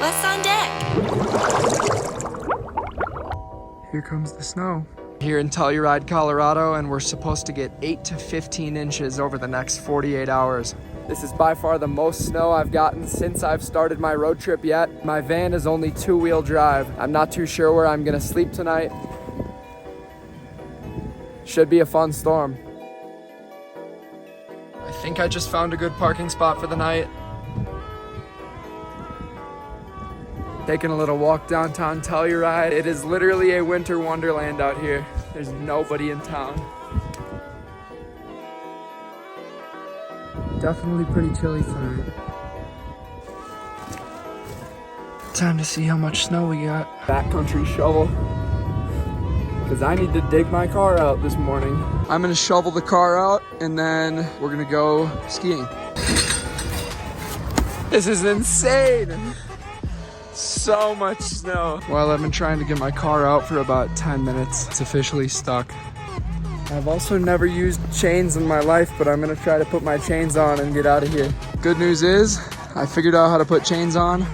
What's on deck? Here comes the snow. Here in Telluride, Colorado, and we're supposed to get 8 to 15 inches over the next 48 hours. This is by far the most snow I've gotten since I've started my road trip yet. My van is only 2-wheel drive. I'm not too sure where I'm gonna sleep tonight. Should be a fun storm. I think I just found a good parking spot for the night. Taking a little walk downtown Telluride. It is literally a winter wonderland out here. There's nobody in town. Definitely pretty chilly tonight. Time to see how much snow we got. Backcountry shovel. Because I need to dig my car out this morning. I'm gonna shovel the car out and then we're gonna go skiing. This is insane. So much snow. Well, I've been trying to get my car out for about 10 minutes. It's officially stuck. I've also never used chains in my life, but I'm gonna try to put my chains on and get out of here. Good news is, I figured out how to put chains on.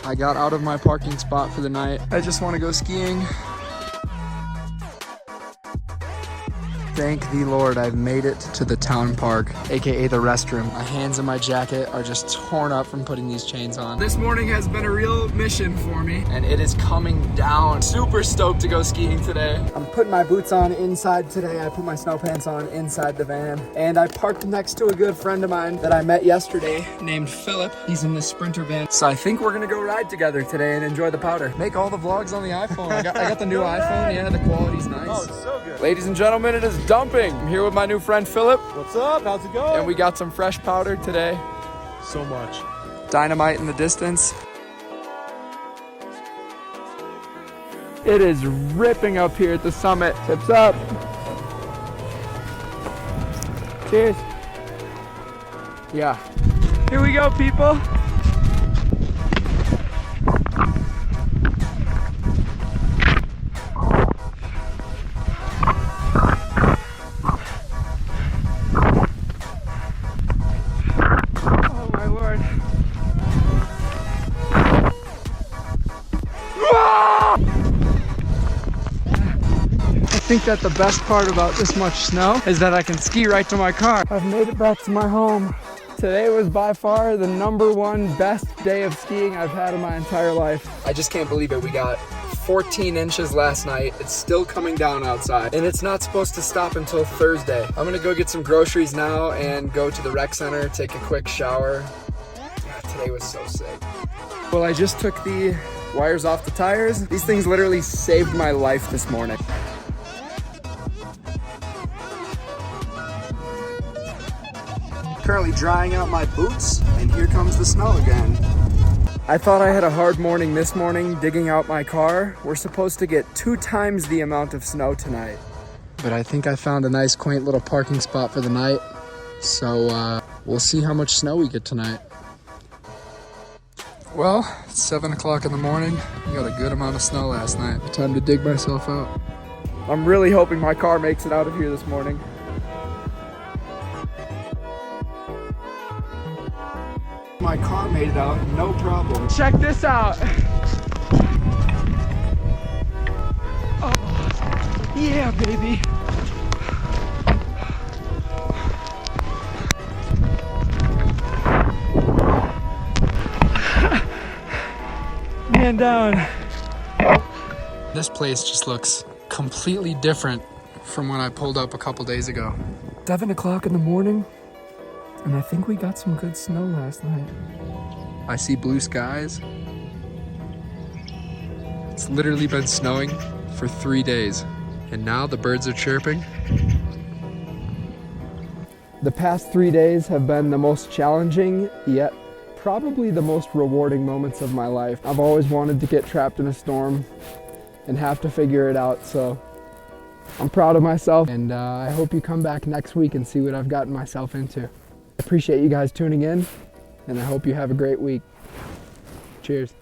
I got out of my parking spot for the night. I just wanna go skiing. Thank the Lord, I've made it to the town park, AKA the restroom. My hands and my jacket are just torn up from putting these chains on. This morning has been a real mission for me, and it is coming down. Super stoked to go skiing today. I'm putting my boots on inside today. I put my snow pants on inside the van, and I parked next to a good friend of mine that I met yesterday named Philip. He's in this Sprinter van. So I think we're gonna go ride together today and enjoy the powder. Make all the vlogs on the iPhone. I got the new iPhone. Yeah, the quality's nice. Oh, it's so good. Ladies and gentlemen, it is dumping. I'm here with my new friend Philip. What's up? How's it going? And we got some fresh powder today. So much. Dynamite in the distance. It is ripping up here at the summit. Tips up. Cheers. Yeah. Here we go, people. I think that the best part about this much snow is that I can ski right to my car. I've made it back to my home. Today was by far the #1 best day of skiing I've had in my entire life. I just can't believe it. We got 14 inches last night. It's still coming down outside, and it's not supposed to stop until Thursday. I'm gonna go get some groceries now and go to the rec center, take a quick shower. Today was so sick. Well, I just took the wires off the tires. These things literally saved my life this morning. Currently drying out my boots, and here comes the snow again. I thought I had a hard morning this morning digging out my car. We're supposed to get 2 times the amount of snow tonight. But I think I found a nice quaint little parking spot for the night. So we'll see how much snow we get tonight. Well, it's 7 o'clock in the morning. We got a good amount of snow last night. Time to dig myself out. I'm really hoping my car makes it out of here this morning. My car made it out, no problem. Check this out. Oh, yeah, baby. Man down. This place just looks completely different from when I pulled up a couple days ago. 7 o'clock in the morning. And I think we got some good snow last night. I see blue skies. It's literally been snowing for 3 days. And now the birds are chirping. The past 3 days have been the most challenging, yet probably the most rewarding moments of my life. I've always wanted to get trapped in a storm and have to figure it out, so I'm proud of myself. And I hope you come back next week and see what I've gotten myself into. I appreciate you guys tuning in, and I hope you have a great week. Cheers.